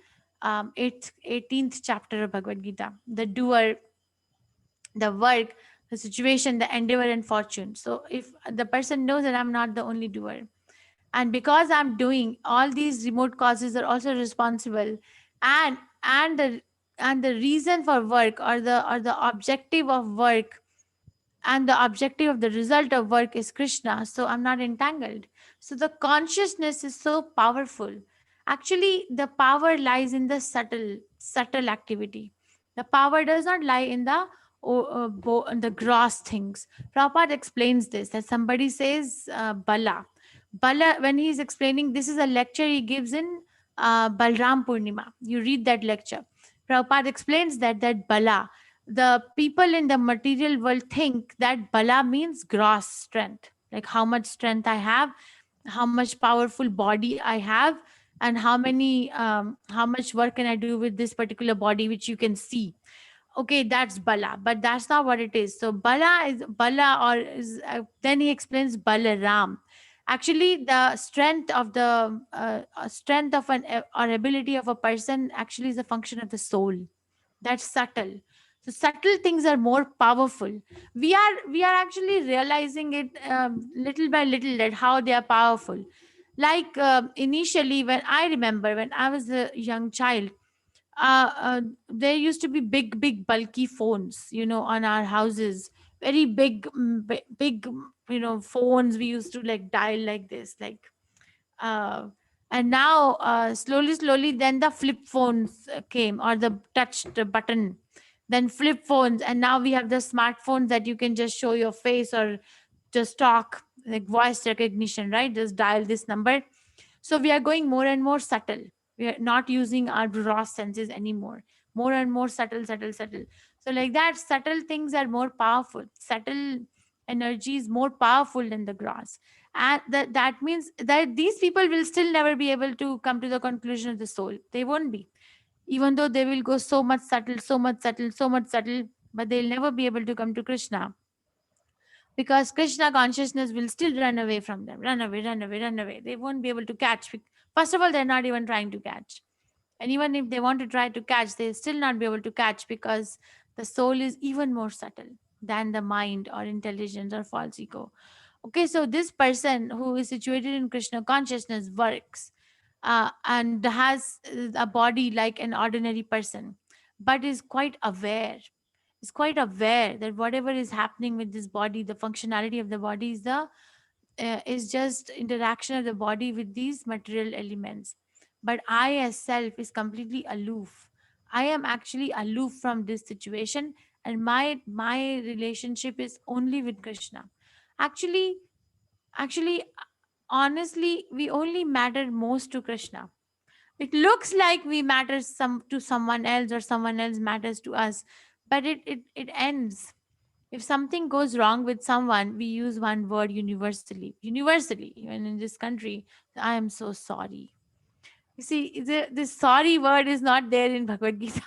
18th chapter of Bhagavad Gita. The doer, the work, the situation, the endeavor, and fortune. So if the person knows that I'm not the only doer, and because I'm doing, all these remote causes are also responsible, and the reason for work, or the objective of work, and the objective of the result of work is Krishna, so I'm not entangled. So the consciousness is so powerful. Actually, the power lies in the subtle activity. The power does not lie in the gross things. Prabhupada explains this, that somebody says Bala, when he's explaining, this is a lecture he gives in Balram Purnima. You read that lecture. Prabhupada explains that Bala, the people in the material world think that Bala means gross strength, like how much strength I have, how much powerful body I have, and how much work can I do with this particular body, which you can see. Okay, that's Bala, but that's not what it is. So Bala, or is then he explains Balaram. Actually, the strength of or ability of a person actually is a function of the soul. That's subtle. So subtle things are more powerful. We are actually realizing it little by little, that how they are powerful. Like initially, when I remember, when I was a young child, there used to be big bulky phones, on our houses. Very big, phones. We used to like dial like this, like uh, and now slowly then the flip phones came, or the touched button, then flip phones, and now we have the smartphones that you can just show your face, or just talk, like voice recognition, right? Just dial this number. So we are going more and more subtle. We are not using our raw senses anymore. More and more subtle. So like that, subtle things are more powerful. Subtle energy is more powerful than the gross. And that means that these people will still never be able to come to the conclusion of the soul. They won't be. Even though they will go so much subtle, but they'll never be able to come to Krishna, because Krishna consciousness will still run away from them. Run away. They won't be able to catch. First of all, they're not even trying to catch. And even if they want to try to catch, they'll still not be able to catch, because the soul is even more subtle than the mind or intelligence or false ego. Okay, so this person who is situated in Krishna consciousness works and has a body like an ordinary person, but is quite aware that whatever is happening with this body, the functionality of the body is just interaction of the body with these material elements. But I as self is completely aloof. I am actually aloof from this situation, and my relationship is only with Krishna. Actually, actually, honestly, we only matter most to Krishna. It looks like we matter some to someone else, or someone else matters to us, but it ends. If something goes wrong with someone, we use one word universally, even in this country: I am so sorry. You see, this sorry word is not there in Bhagavad Gita.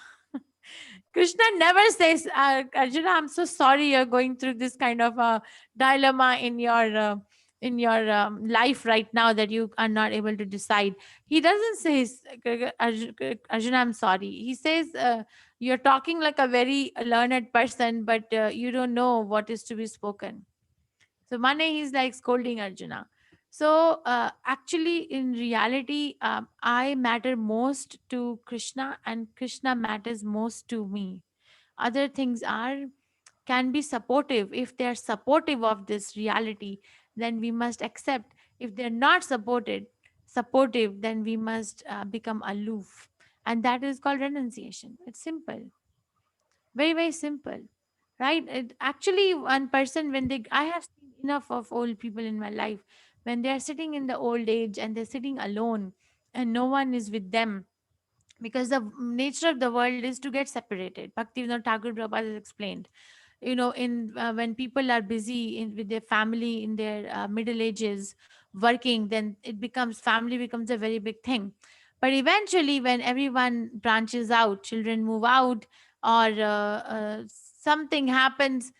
Krishna never says, Arjuna, I'm so sorry you're going through this kind of dilemma in your life right now, that you are not able to decide. He doesn't say, Arjuna, I'm sorry. He says, you're talking like a very learned person, but you don't know what is to be spoken. So Mane, he's like scolding Arjuna. So actually, in reality, I matter most to Krishna, and Krishna matters most to me. Other things are can be supportive, if they are supportive of this reality, then we must accept. If they're not supportive, then we must become aloof. And that is called renunciation. It's simple, very, very simple, right? It, actually, one person, when they, I have seen enough of old people in my life, when they are sitting in the old age and they're sitting alone and no one is with them, because the nature of the world is to get separated. Bhaktivinoda Thakur Prabhupada has explained, in when people are busy with their family in their middle ages working, then it becomes, family becomes a very big thing. But eventually, when everyone branches out, children move out, or something happens,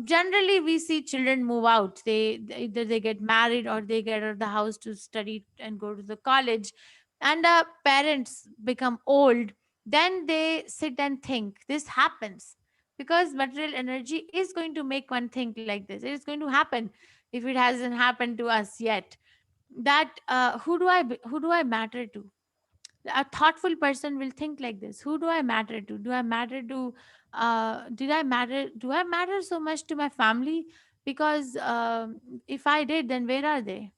generally we see children move out. Either they get married or they get out of the house to study and go to the college, and parents become old. Then they sit and think. This happens because material energy is going to make one think like this. It is going to happen if it hasn't happened to us yet. That who do I matter to? A thoughtful person will think like this: who do I matter to? Do I matter to did I matter Do I matter so much to my family? Because if I did, then where are they?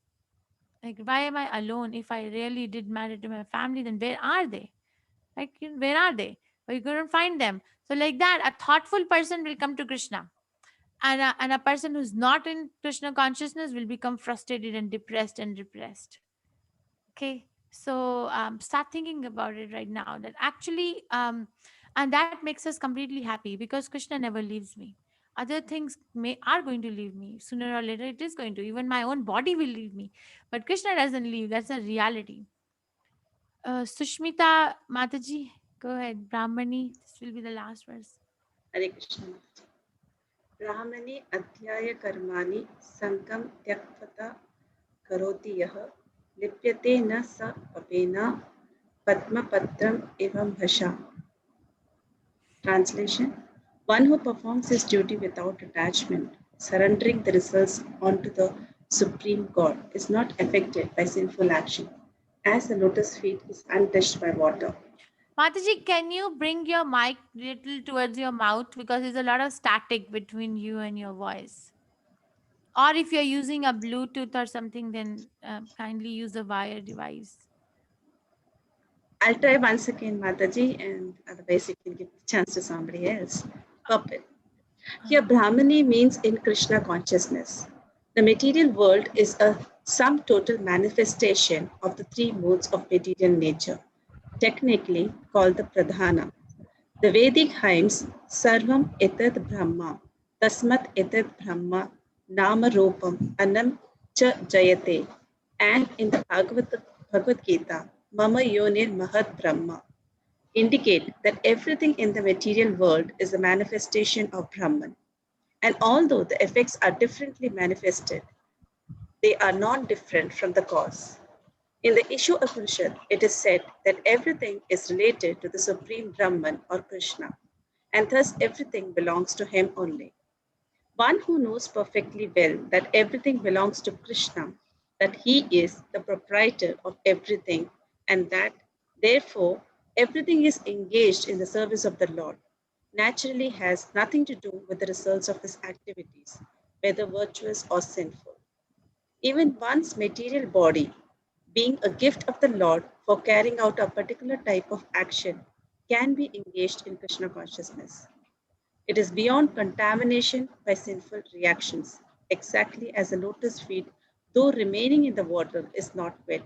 Like, why am I alone? If I really did matter to my family, then where are they? Like, where are they? We couldn't find them. So like that, a thoughtful person will come to Krishna, and a person who's not in Krishna consciousness will become frustrated and depressed and repressed. Okay, so start thinking about it right now, that actually and that makes us completely happy, because Krishna never leaves me. Other things are going to leave me sooner or later. It is going to, even my own body will leave me, but Krishna doesn't leave. That's a reality. Sushmita Mataji, go ahead. Brahmani, this will be the last verse. Hare Krishna. Brahmani adhyaya karmani sankam tyaktata karoti yah lipyate na sa papena padma patram evam bhasha. Translation: one who performs his duty without attachment, surrendering the results onto the Supreme God, is not affected by sinful action, as the lotus feet is untouched by water. Mataji, can you bring your mic little towards your mouth, because there's a lot of static between you and your voice? Or if you're using a Bluetooth or something, then kindly use a wire device. I'll try once again, Mataji, and otherwise you can give the chance to somebody else. Puppet. Here, Brahmani means in Krishna consciousness. The material world is a sum total manifestation of the three modes of material nature, technically called the Pradhana. The Vedic hymns Sarvam Etad Brahma, Tasmat Etad Brahma, Nama Rupam, Anam Cha Jayate, and in the Bhagavad Gita, Mama Yonir Mahat Brahma, indicate that everything in the material world is a manifestation of Brahman. And although the effects are differently manifested, they are not different from the cause. In the Ishu Upanishad, it is said that everything is related to the Supreme Brahman or Krishna, and thus everything belongs to him only. One who knows perfectly well that everything belongs to Krishna, that he is the proprietor of everything, and that, therefore, everything is engaged in the service of the Lord, naturally has nothing to do with the results of his activities, whether virtuous or sinful. Even one's material body, being a gift of the Lord for carrying out a particular type of action, can be engaged in Krishna consciousness. It is beyond contamination by sinful reactions, exactly as a lotus feet, though remaining in the water, is not wet.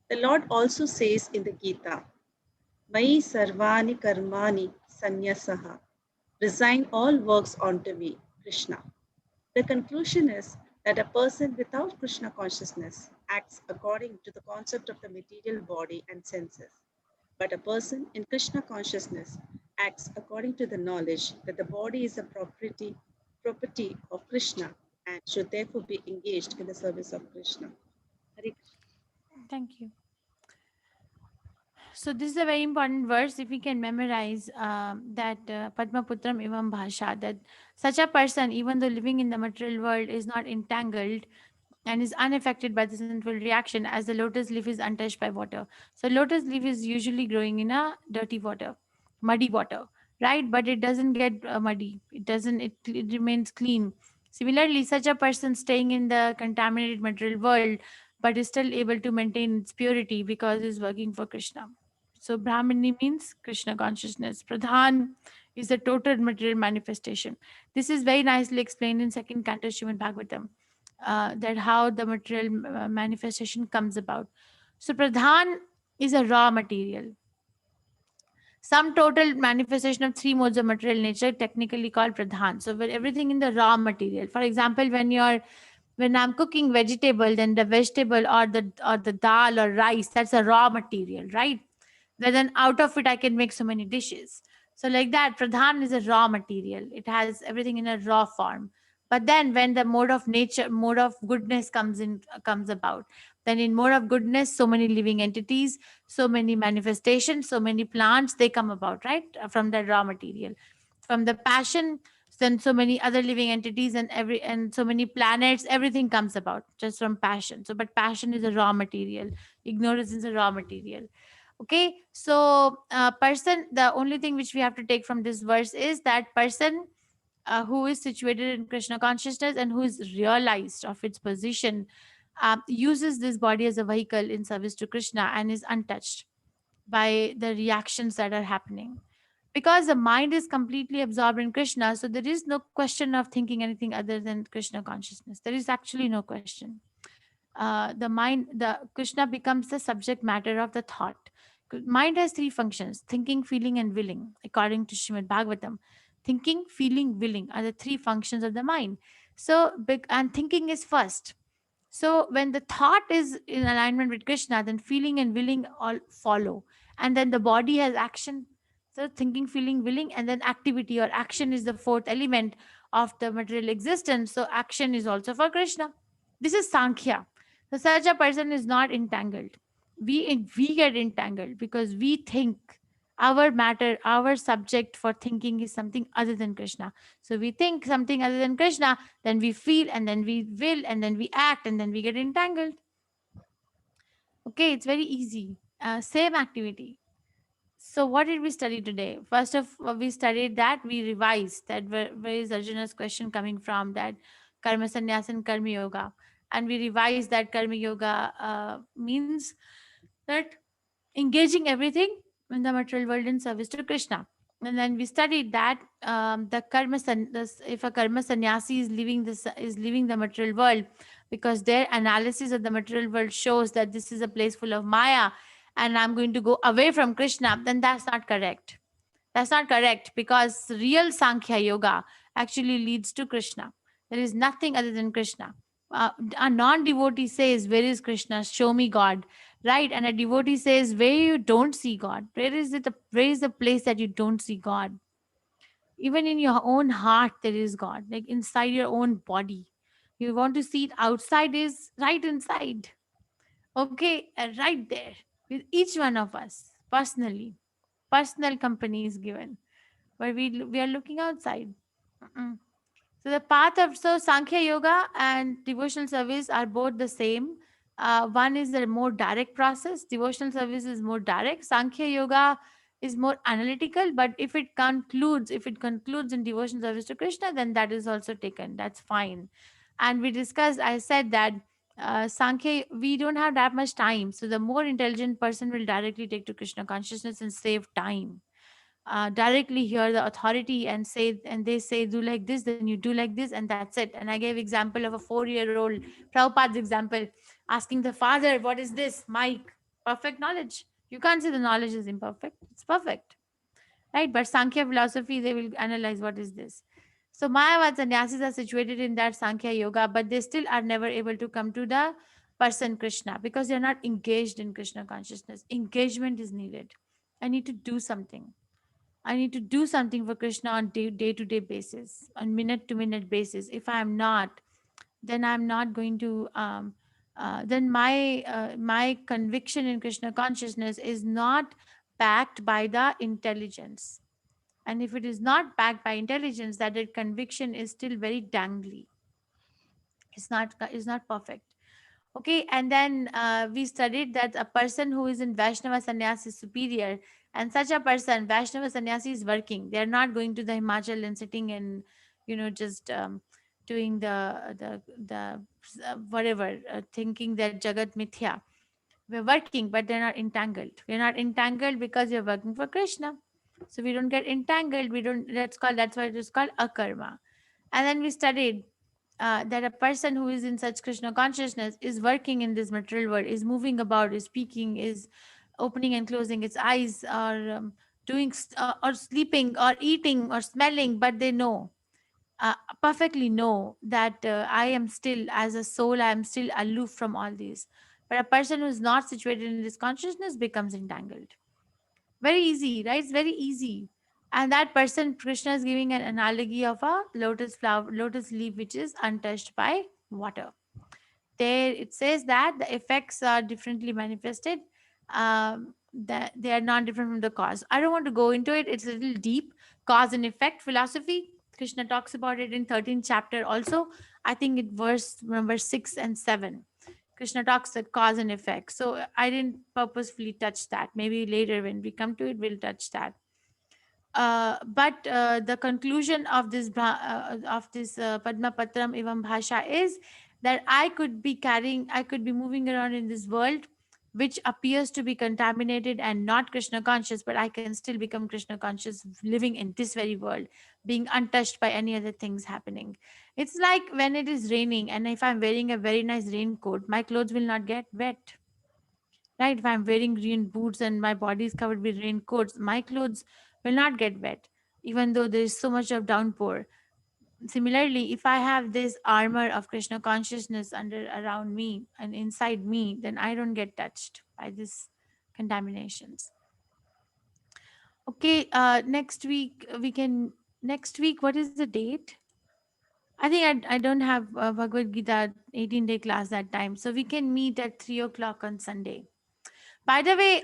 The Lord also says in the Gita, Mai sarvani karmani sanyasaha, resign all works onto me, Krishna. The conclusion is that a person without Krishna consciousness acts according to the concept of the material body and senses. But a person in Krishna consciousness acts according to the knowledge that the body is a property of Krishna and should therefore be engaged in the service of Krishna. Hare Krishna. Thank you. So this is a very important verse. If we can memorize that Padma Putram Evam Bhasha, that such a person, even though living in the material world, is not entangled and is unaffected by the sinful reaction, as the lotus leaf is untouched by water. So lotus leaf is usually growing in a dirty water, muddy water, right? But it doesn't get muddy. It remains clean. Similarly, such a person staying in the contaminated material world, but is still able to maintain its purity because is working for Krishna. So Brahmini means Krishna consciousness. Pradhan is the total material manifestation. This is very nicely explained in second canto Srimad Bhagavatam, that how the material manifestation comes about. So Pradhan is a raw material. Some total manifestation of three modes of material nature, technically called pradhan. So where everything in the raw material. For example, when I'm cooking vegetable, then the vegetable or the dal or rice, that's a raw material, right? Then out of it I can make so many dishes. So like that, pradhan is a raw material. It has everything in a raw form. But then when the mode of goodness comes about, then in mode of goodness, so many living entities, so many manifestations, so many plants, they come about, right? From that raw material. From the passion, then so many other living entities and so many planets, everything comes about just from passion. So but passion is a raw material, ignorance is a raw material. Okay, so person, the only thing which we have to take from this verse is that person who is situated in Krishna consciousness and who is realized of its position, uses this body as a vehicle in service to Krishna and is untouched by the reactions that are happening. Because the mind is completely absorbed in Krishna, so there is no question of thinking anything other than Krishna consciousness. There is actually no question. The Krishna becomes the subject matter of the thought. Mind has three functions: thinking, feeling, and willing. According to Srimad Bhagavatam, thinking, feeling, willing are the three functions of the mind. So, and thinking is first. So, when the thought is in alignment with Krishna, then feeling and willing all follow, and then the body has action. So, thinking, feeling, willing, and then activity or action is the fourth element of the material existence. So, action is also for Krishna. This is Sankhya. So such a person is not entangled. We get entangled because we think our subject for thinking is something other than Krishna. So we think something other than Krishna, then we feel, and then we will, and then we act, and then we get entangled. Okay, it's very easy. Same activity. So what did we study today? First of all, we studied that, we revised that where is Arjuna's question coming from, that karma sannyas and karma yoga. And we revised that karma yoga means that engaging everything in the material world in service to Krishna. And then we studied that if a karma sannyasi is leaving the material world because their analysis of the material world shows that this is a place full of Maya and I'm going to go away from Krishna, then that's not correct. That's not correct, because real Sankhya Yoga actually leads to Krishna. There is nothing other than Krishna. A non-devotee says, "Where is Krishna? Show me God." Right? And a devotee says, "Where you don't see God? Where is it? Where is the place that you don't see God?" Even in your own heart, there is God. Like inside your own body. You want to see it outside, is right inside. Okay, right there with each one of us personally. Personal company is given, but we are looking outside. Mm-mm. So the path of Sankhya Yoga and devotional service are both the same. One is a more direct process. Devotional service is more direct. Sankhya Yoga is more analytical. But if it concludes in devotional service to Krishna, then that is also taken. That's fine. And we discussed. I said that Sankhya, we don't have that much time. So the more intelligent person will directly take to Krishna consciousness and save time. Directly hear the authority and they say do like this, then you do like this, and that's it. And I gave example of a 4-year-old, Prabhupada's example, asking the father, what is this mic? Perfect knowledge. You can't say the knowledge is imperfect, it's perfect, right? But Sankhya philosophy, they will analyze what is this. So Mayavad sannyasis are situated in that Sankhya Yoga, but they still are never able to come to the person Krishna because they're not engaged in Krishna consciousness. Engagement is needed. I need to do something. I need to do something for Krishna on day-to-day basis, on minute-to-minute basis. If I am not, then I'm not going to. Then my conviction in Krishna consciousness is not backed by the intelligence. And if it is not backed by intelligence, that conviction is still very dangly. It's not perfect. Okay, and then we studied that a person who is in Vaishnava sannyas is superior, And such a person, Vaishnava sannyasi, is working. They're not going to the Himachal and sitting and, just doing the whatever, thinking that Jagat Mithya. We're working, but they're not entangled. We're not entangled because we're working for Krishna. So we don't get entangled. We don't, that's why it is called akarma. And then we studied that a person who is in such Krishna consciousness is working in this material world, is moving about, is speaking, is opening and closing its eyes, or or sleeping, or eating, or smelling, but they know, perfectly know that I am still, as a soul, I am still aloof from all these. But a person who is not situated in this consciousness becomes entangled. Very easy, right? It's very easy. And that person, Krishna is giving an analogy of a lotus flower, lotus leaf, which is untouched by water. There it says that the effects are differently manifested, that they are not different from the cause. I don't want to go into it, it's a little deep. Cause and effect philosophy, Krishna talks about it in 13th chapter also. I think it verse number 6 and 7. Krishna talks about cause and effect, so I didn't purposefully touch that. Maybe later when we come to it, we'll touch that. But the conclusion of this Padma Patram Evam Bhasha is that I could be moving around in this world which appears to be contaminated and not Krishna conscious, but I can still become Krishna conscious living in this very world, being untouched by any other things happening. It's like when it is raining, and if I'm wearing a very nice raincoat, my clothes will not get wet. Right? If I'm wearing green boots and my body is covered with raincoats, my clothes will not get wet, even though there is so much of downpour. Similarly, if I have this armor of Krishna consciousness around me and inside me, then I don't get touched by these contaminations. Okay, next week next week, what is the date? I think I don't have Bhagavad Gita 18-day class that time. So we can meet at 3 o'clock on Sunday. By the way,